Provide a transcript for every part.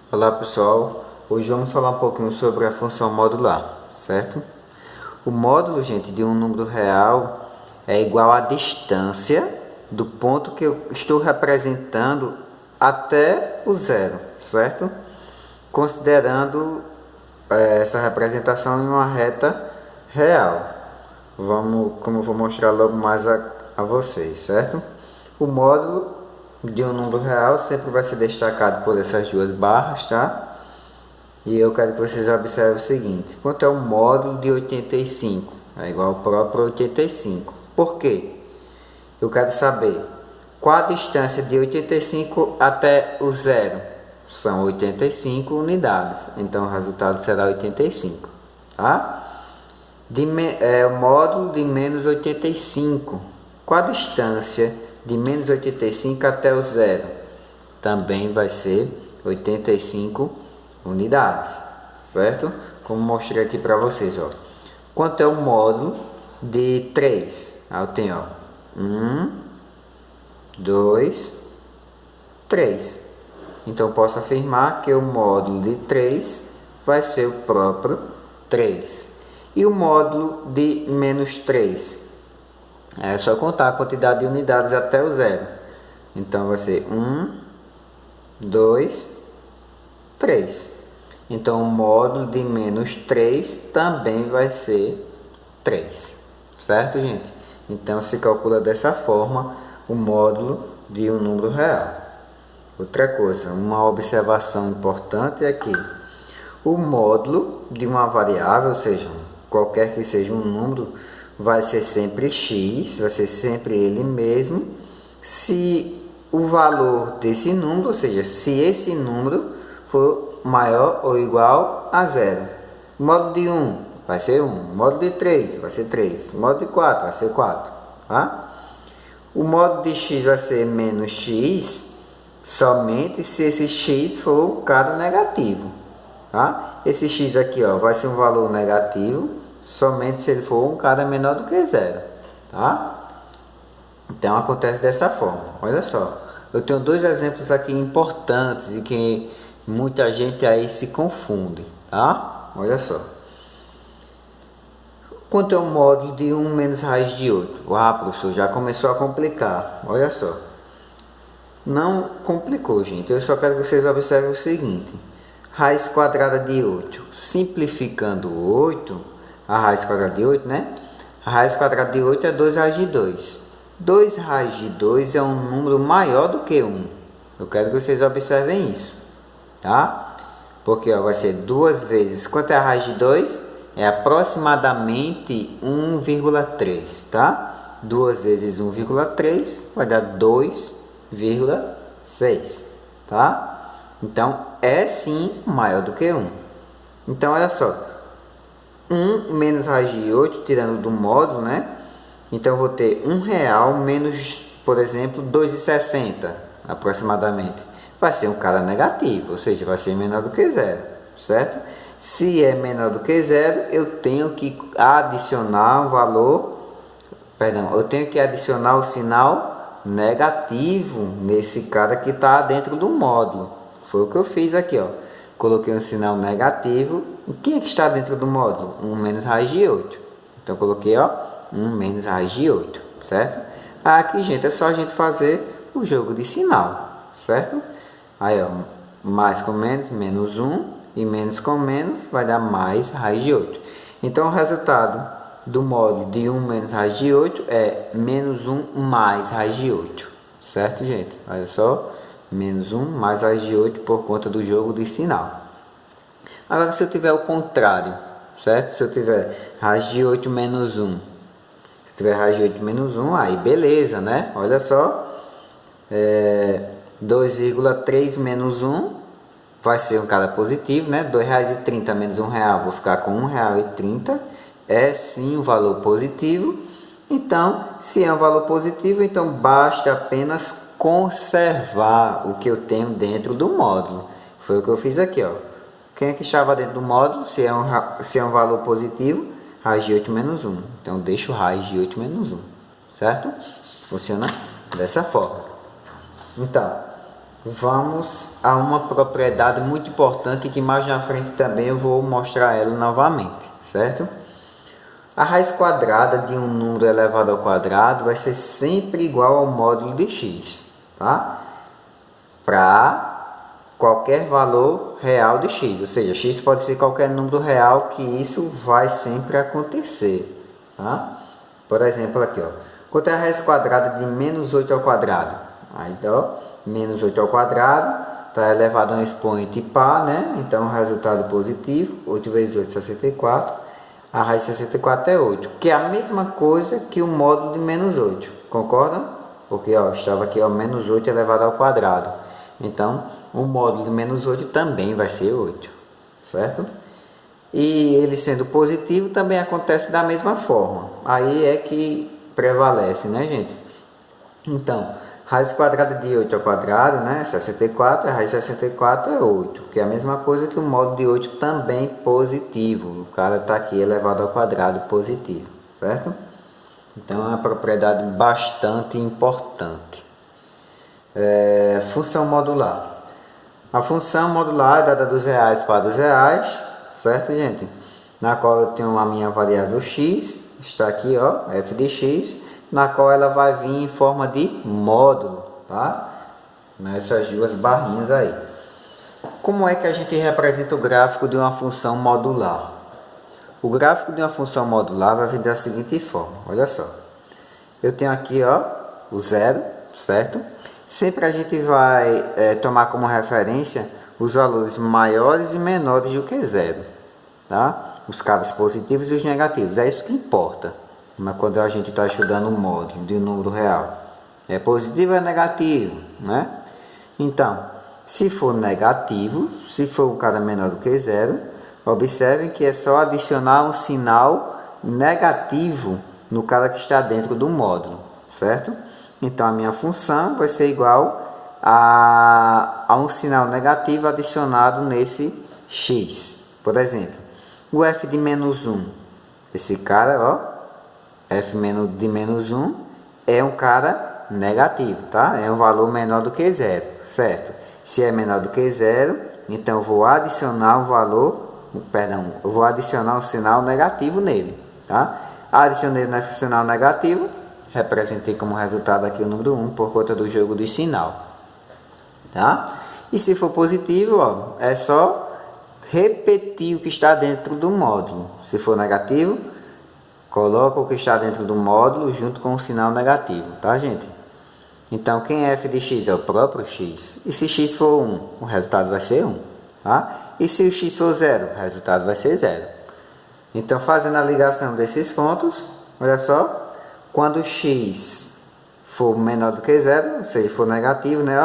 Olá pessoal, hoje vamos falar um pouquinho sobre a função modular, certo? O módulo, gente, de um número real é igual à distância do ponto que eu estou representando até o zero, certo? Considerando essa representação em uma reta real. Como eu vou mostrar logo mais a vocês, certo? O módulo de um número real sempre vai ser destacado por essas duas barras, tá? E eu quero que vocês observem o seguinte: quanto é o módulo de 85? É igual ao próprio 85. Por quê? Eu quero saber qual a distância de 85 até o zero. São 85 unidades, então o resultado será 85, tá? O módulo de menos 85. Qual a distância de menos 85 até o zero? Também vai ser 85 unidades, certo? Como mostrei aqui para vocês, ó. Quanto é o módulo de 3? Aí eu tenho, ó, 1, 2, 3. Então posso afirmar que o módulo de 3 vai ser o próprio 3. E o módulo de menos 3? É só contar a quantidade de unidades até o zero. Então vai ser 1, 2, 3. Então o módulo de menos 3 também vai ser 3. Certo, gente? Então se calcula dessa forma o módulo de um número real. Outra coisa, uma observação importante é que o módulo de uma variável, ou seja, qualquer que seja um número, vai ser sempre x, vai ser sempre ele mesmo, se o valor desse número, ou seja, se esse número for maior ou igual a zero. O módulo de 1 vai ser 1, o módulo de 3 vai ser 3, o módulo de 4 vai ser 4. Tá? O módulo de x vai ser menos x somente se esse x for um cara negativo. Tá? Esse x aqui, ó, vai ser um valor negativo somente se ele for um cara menor do que zero. Tá? Então acontece dessa forma. Olha só, eu tenho dois exemplos aqui importantes e que muita gente aí se confunde. Tá? Olha só. Quanto é o módulo de 1 menos raiz de 8? Ah, professor, já começou a complicar. Olha só. Não complicou, gente. Eu só quero que vocês observem o seguinte. Raiz quadrada de 8. Simplificando 8, a raiz quadrada de 8, né? A raiz quadrada de 8 é 2 raiz de 2. 2 raiz de 2 é um número maior do que 1. Eu quero que vocês observem isso. Tá? Porque ó, vai ser 2 vezes... Quanto é a raiz de 2? É aproximadamente 1,3. Tá? 2 vezes 1,3 vai dar 2,6. Tá? Então, é sim maior do que 1. Então, olha só. 1 menos raiz de 8, tirando do módulo, né? Então, eu vou ter R$1 menos, por exemplo, 2,60 aproximadamente. Vai ser um cara negativo, ou seja, vai ser menor do que zero, certo? Se é menor do que zero, eu tenho que adicionar um valor, eu tenho que adicionar o sinal negativo nesse cara que está dentro do módulo. Foi o que eu fiz aqui, ó. Coloquei um sinal negativo. E quem é que está dentro do módulo? 1 menos raiz de 8. Então, eu coloquei, ó, 1 menos raiz de 8, certo? Aqui, gente, é só a gente fazer o jogo de sinal, certo? Aí, ó, mais com menos, menos 1. E menos com menos vai dar mais raiz de 8. Então, o resultado do módulo de 1 menos raiz de 8 é menos 1 mais raiz de 8. Certo, gente? Olha só. Menos 1 mais raiz de 8 por conta do jogo de sinal. Agora, se eu tiver o contrário, certo? Se eu tiver raiz de 8 menos 1. Se eu tiver raiz de 8 menos 1, aí beleza, né? Olha só. 2,3 menos 1 vai ser um cara positivo, né? R$2,30 menos R$1, vou ficar com R$1,30. É sim um valor positivo. Então, se é um valor positivo, então basta apenas conservar o que eu tenho dentro do módulo. Foi o que eu fiz aqui, ó. Quem é que estava dentro do módulo? Se é um valor positivo, raiz de 8 menos 1. Então, deixo raiz de 8 menos 1. Certo? Funciona dessa forma. Então, vamos a uma propriedade muito importante que mais na frente também eu vou mostrar ela novamente, certo? A raiz quadrada de um número elevado ao quadrado vai ser sempre igual ao módulo de x, tá? Para qualquer valor real de x, ou seja, x pode ser qualquer número real, que isso vai sempre acontecer, tá? Por exemplo, aqui, ó, quanto é a raiz quadrada de menos 8 ao quadrado? Aí, ó, menos 8 ao quadrado está elevado a um expoente par, né? Então, resultado positivo, 8 vezes 8, 64. A raiz de 64 é 8, que é a mesma coisa que o módulo de menos 8, concordam? Porque ó, estava aqui, ó, menos 8 elevado ao quadrado. Então, o módulo de menos 8 também vai ser 8, certo? E ele sendo positivo também acontece da mesma forma. Aí é que prevalece, né, gente? Então, raiz quadrada de 8 ao quadrado, né, 64, a raiz de 64 é 8, que é a mesma coisa que o módulo de 8 também positivo. O cara está aqui elevado ao quadrado positivo, certo? Então é uma propriedade bastante importante. Função modular. A função modular é dada dos reais para os reais, certo, gente? Na qual eu tenho a minha variável x, está aqui, ó, f de x, na qual ela vai vir em forma de módulo, tá? Nessas duas barrinhas aí. Como é que a gente representa o gráfico de uma função modular? O gráfico de uma função modular vai vir da seguinte forma, olha só. Eu tenho aqui, ó, o zero, certo? Sempre a gente vai tomar como referência os valores maiores e menores do que zero, tá? Os caras positivos e os negativos, é isso que importa. Mas quando a gente está estudando um módulo de um número real, é positivo ou é negativo, né? Então, se for negativo, se for um cara menor do que zero, observem que é só adicionar um sinal negativo no cara que está dentro do módulo, certo? Então, a minha função vai ser igual a um sinal negativo adicionado nesse x. Por exemplo, o f de menos 1, esse cara, ó, f de menos 1 é um cara negativo, tá? É um valor menor do que zero, certo? Se é menor do que zero, então eu vou adicionar eu vou adicionar um sinal negativo nele, tá? Adicionei o sinal negativo, representei como resultado aqui o número 1 por conta do jogo de sinal, tá? E se for positivo, ó, é só repetir o que está dentro do módulo. Se for negativo, coloca o que está dentro do módulo junto com o sinal negativo, tá, gente? Então, quem é f de x? É o próprio x. E se x for 1, o resultado vai ser 1, tá? E se o x for 0, o resultado vai ser 0. Então, fazendo a ligação desses pontos, olha só, quando x for menor do que 0, ou seja, for negativo, né,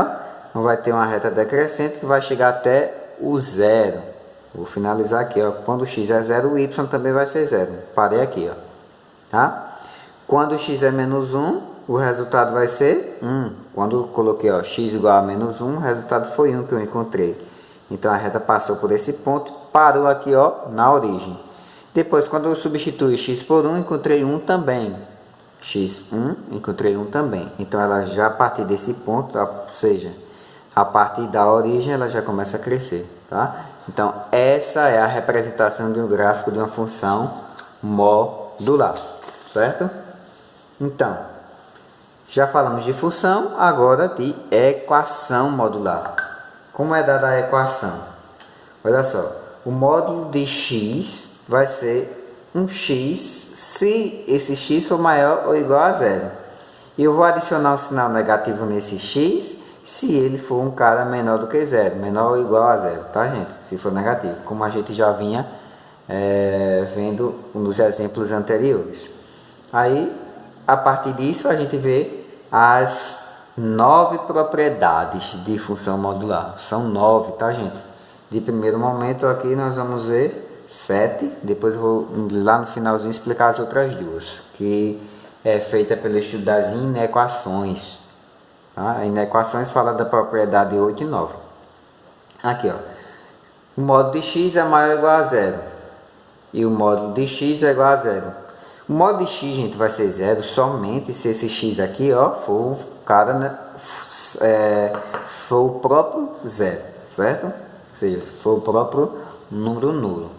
ó, vai ter uma reta decrescente que vai chegar até o 0. Vou finalizar aqui, ó. Quando x é 0, o y também vai ser 0. Parei aqui, ó. Tá? Quando x é menos 1, o resultado vai ser 1. Quando eu coloquei, ó, x igual a menos 1, o resultado foi 1 que eu encontrei. Então a reta passou por esse ponto, parou aqui, ó, na origem. Depois, quando eu substituo x por 1, encontrei 1 também. x1, encontrei 1 também. Então ela já a partir desse ponto, ou seja, a partir da origem, ela já começa a crescer, tá? Então essa é a representação de um gráfico de uma função modular. Certo? Então, já falamos de função, agora de equação modular. Como é dada a equação? Olha só, o módulo de x vai ser um x se esse x for maior ou igual a zero. E eu vou adicionar um sinal negativo nesse x se ele for um cara menor do que zero, menor ou igual a zero, tá, gente? Se for negativo, como a gente já vinha vendo nos exemplos anteriores. Aí, a partir disso, a gente vê as 9 propriedades de função modular. São 9, tá, gente? De primeiro momento, aqui nós vamos ver 7. Depois eu vou, lá no finalzinho, explicar as outras duas, que é feita pelo estudo das inequações. Tá? Inequações fala da propriedade 8 e 9. Aqui, ó. O módulo de x é maior ou igual a zero. E o módulo de x é igual a zero. O módulo de x, gente, vai ser zero somente se esse x aqui, ó, for um cara, né, for o próprio zero, certo? Ou seja, se for o próprio número nulo.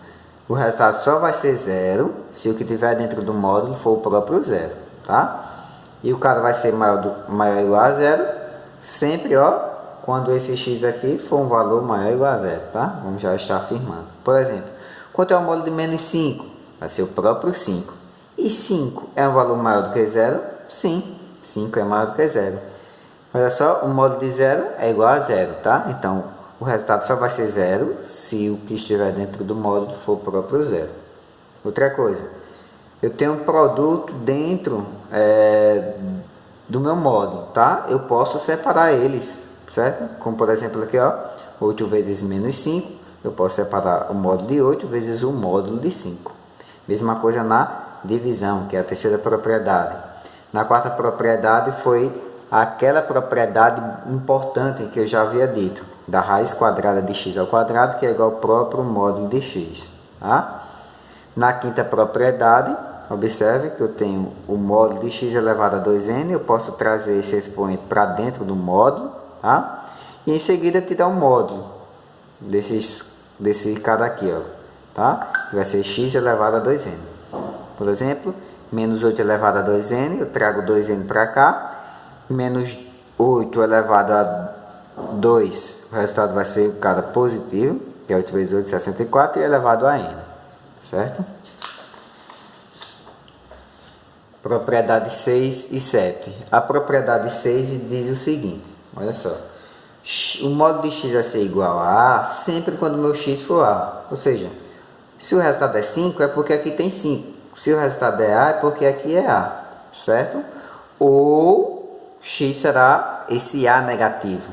O resultado só vai ser zero se o que tiver dentro do módulo for o próprio zero, tá? E o cara vai ser maior ou igual a zero sempre, ó, quando esse x aqui for um valor maior ou igual a zero, tá? Vamos já estar afirmando. Por exemplo, quanto é o módulo de menos 5? Vai ser o próprio 5. E 5 é um valor maior do que zero? Sim, 5 é maior do que zero. Olha só, o módulo de zero é igual a zero, tá? Então, o resultado só vai ser zero se o que estiver dentro do módulo for o próprio zero. Outra coisa, eu tenho um produto dentro do meu módulo, tá? Eu posso separar eles, certo? Como por exemplo aqui, ó, 8 vezes menos 5, eu posso separar o módulo de 8 vezes o módulo de 5. Mesma coisa na divisão, que é a terceira propriedade. Na quarta propriedade foi aquela propriedade importante que eu já havia dito, da raiz quadrada de x ao quadrado, que é igual ao próprio módulo de x, tá? Na quinta propriedade, observe que eu tenho o módulo de x elevado a 2n, eu posso trazer esse expoente para dentro do módulo, tá? E em seguida tirar o módulo desse cara aqui, ó, tá? Que vai ser x elevado a 2n. Por exemplo, menos 8 elevado a 2n, eu trago 2n para cá, menos 8 elevado a 2, o resultado vai ser o cara positivo, que é 8 vezes 8, 64, e elevado a n, certo? Propriedade 6 e 7. A propriedade 6 diz o seguinte, olha só. O módulo de x vai ser igual a A sempre quando o meu x for A. Ou seja, se o resultado é 5, é porque aqui tem 5. Se o resultado é A, é porque aqui é A, certo? Ou x será esse A negativo,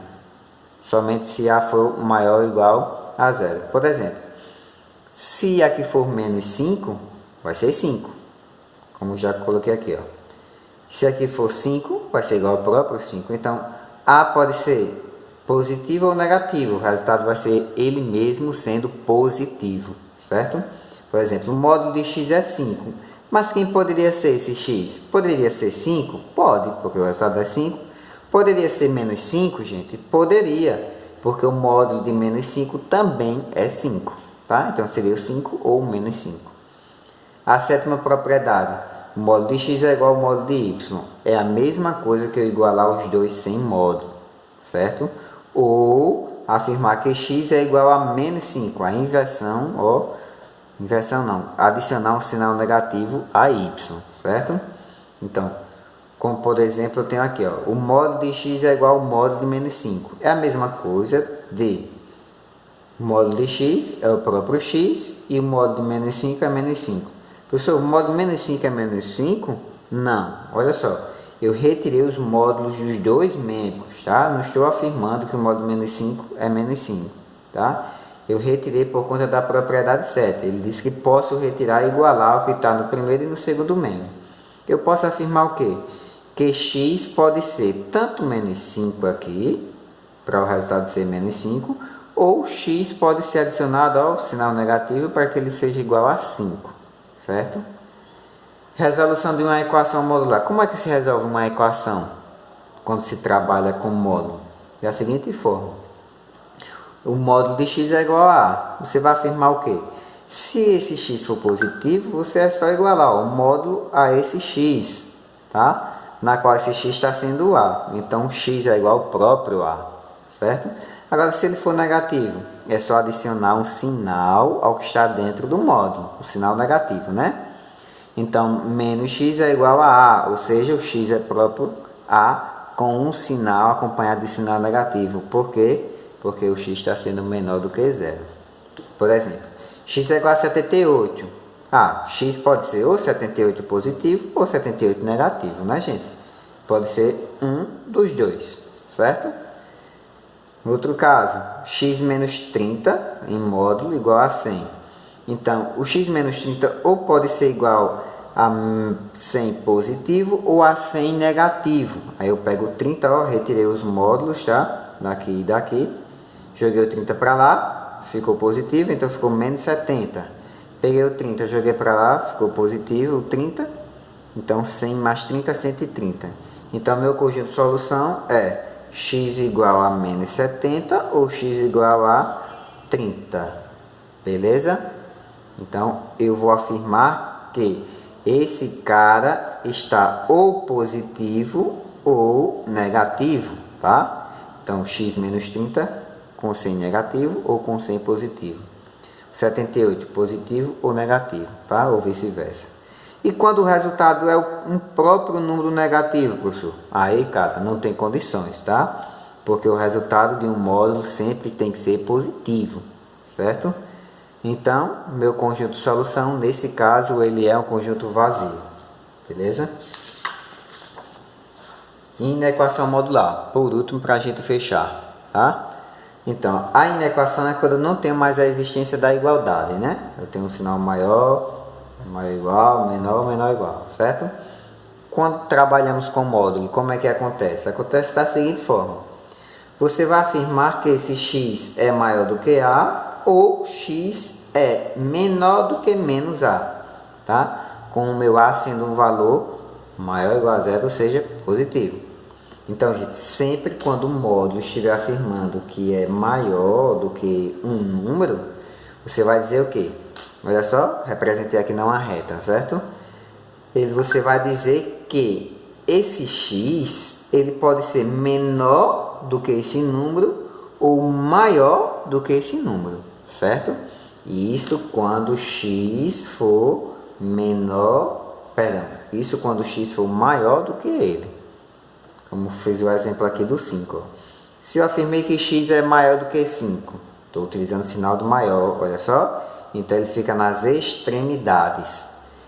somente se A for maior ou igual a zero. Por exemplo, se aqui for menos 5, vai ser 5, como já coloquei aqui, ó. Se aqui for 5, vai ser igual ao próprio 5. Então, A pode ser positivo ou negativo, o resultado vai ser ele mesmo sendo positivo, certo? Por exemplo, o módulo de x é 5. Mas quem poderia ser esse x? Poderia ser 5? Pode, porque o resultado é 5. Poderia ser menos 5, gente? Poderia, porque o módulo de menos 5 também é 5. Tá? Então seria o 5 ou o menos 5. A sétima propriedade. O módulo de x é igual ao módulo de y. É a mesma coisa que eu igualar os dois sem módulo, certo? Ou afirmar que x é igual a menos 5. A inversão, ó. Inversão não, adicionar um sinal negativo a y, certo? Então, como por exemplo, eu tenho aqui, ó, o módulo de x é igual ao módulo de menos 5. É a mesma coisa de o módulo de x é o próprio x e o módulo de menos 5 é menos 5. Professor, o módulo de menos 5 é menos 5? Não, olha só, eu retirei os módulos dos dois membros, tá? Não estou afirmando que o módulo de menos 5 é menos 5, tá? Eu retirei por conta da propriedade 7. Ele disse que posso retirar e igualar o que está no primeiro e no segundo membro. Eu posso afirmar o quê? Que x pode ser tanto menos 5 aqui, para o resultado ser menos 5, ou x pode ser adicionado ao sinal negativo para que ele seja igual a 5, certo? Resolução de uma equação modular. Como é que se resolve uma equação quando se trabalha com módulo? Da seguinte forma. O módulo de x é igual a A. Você vai afirmar o quê? Se esse x for positivo, você é só igualar o módulo a esse x, tá? Na qual esse x está sendo A. Então, x é igual ao próprio A, certo? Agora, se ele for negativo, é só adicionar um sinal ao que está dentro do módulo, o sinal negativo, né? Então, menos x é igual a A, ou seja, o x é próprio A com um sinal acompanhado de sinal negativo. Por quê? Porque o x está sendo menor do que zero. Por exemplo, x é igual a 78. X pode ser ou 78 positivo ou 78 negativo, né, gente? Pode ser um dos dois, certo? Outro caso, x menos 30 em módulo igual a 100. Então, o x menos 30 ou pode ser igual a 100 positivo ou a 100 negativo. Aí eu pego 30, ó, retirei os módulos, tá? Daqui e daqui. Joguei o 30 para lá, ficou positivo, então ficou menos 70. Peguei o 30, joguei para lá, ficou positivo o 30. Então 100 mais 30, 130. Então meu conjunto de solução é x igual a menos 70 ou x igual a 30, beleza? Então, eu vou afirmar que esse cara está ou positivo ou negativo, tá? Então, x menos 30 com 100 negativo ou com 100 positivo. 78 positivo ou negativo, tá? Ou vice-versa. E quando o resultado é um próprio número negativo, professor? Aí, cara, não tem condições, tá? Porque o resultado de um módulo sempre tem que ser positivo, certo? Então, meu conjunto de solução, nesse caso, ele é um conjunto vazio, beleza? Inequação modular, por último, para a gente fechar, tá? Então, a inequação é quando eu não tenho mais a existência da igualdade, né? Eu tenho um sinal maior, maior igual, menor, menor igual, certo? Quando trabalhamos com módulo, como é que acontece? Acontece da seguinte forma. Você vai afirmar que esse x é maior do que a ou x é menor do que menos a, tá? Com o meu a sendo um valor maior ou igual a zero, ou seja, positivo. Então, gente, sempre quando o módulo estiver afirmando que é maior do que um número, você vai dizer o quê? Olha só, representei aqui não uma reta, certo? Você vai dizer que esse x ele pode ser menor do que esse número ou maior do que esse número, certo? Isso quando x for isso quando x for maior do que ele. Como fiz o exemplo aqui do 5. Ó. Se eu afirmei que x é maior do que 5, estou utilizando o sinal do maior, olha só. Então ele fica nas extremidades.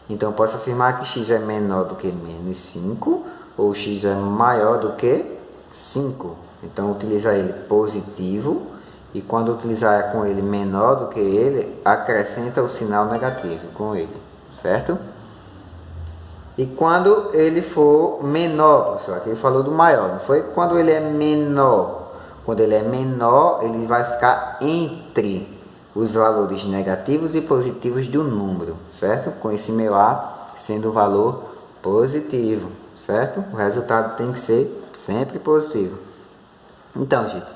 Então eu posso afirmar que x é menor do que menos 5, ou x é maior do que 5. Então utilizar ele positivo, e quando utilizar com ele menor do que ele, acrescenta o sinal negativo com ele, certo? E quando ele for menor, pessoal, aqui ele falou do maior, não foi? Quando ele é menor, ele vai ficar entre os valores negativos e positivos de um número, certo? Com esse meu a sendo um valor positivo, certo? O resultado tem que ser sempre positivo. Então, gente,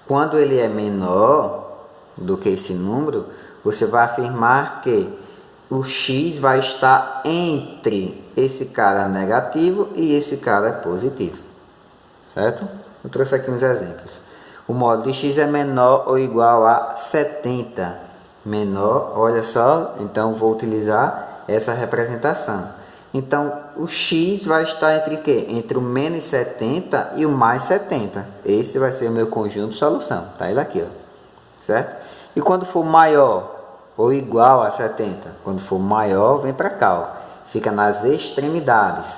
quando ele é menor do que esse número, você vai afirmar que o x vai estar entre esse cara negativo e esse cara positivo, certo? Eu trouxe aqui uns exemplos. O módulo de x é menor ou igual a 70. Menor, olha só, então vou utilizar essa representação. Então, o x vai estar entre quê? Entre o menos 70 e o mais 70. Esse vai ser o meu conjunto de solução. Tá ele aqui, ó. Certo? E quando for maior ou igual a 70, quando for maior, vem para cá, ó. Fica nas extremidades.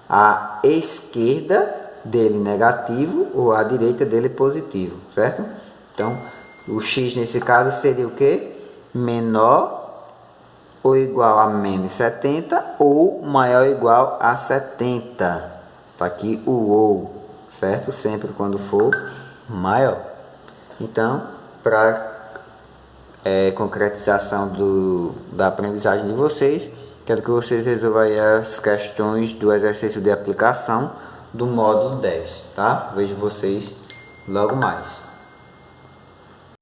A esquerda dele negativo ou a direita dele positivo, certo? Então, o x nesse caso seria o quê? Menor ou igual a menos 70 ou maior ou igual a 70. Tá aqui o ou, certo? Sempre quando for maior. Então, para concretização da aprendizagem de vocês, quero que vocês resolvam aí as questões do exercício de aplicação do módulo 10, tá? Vejo vocês logo mais.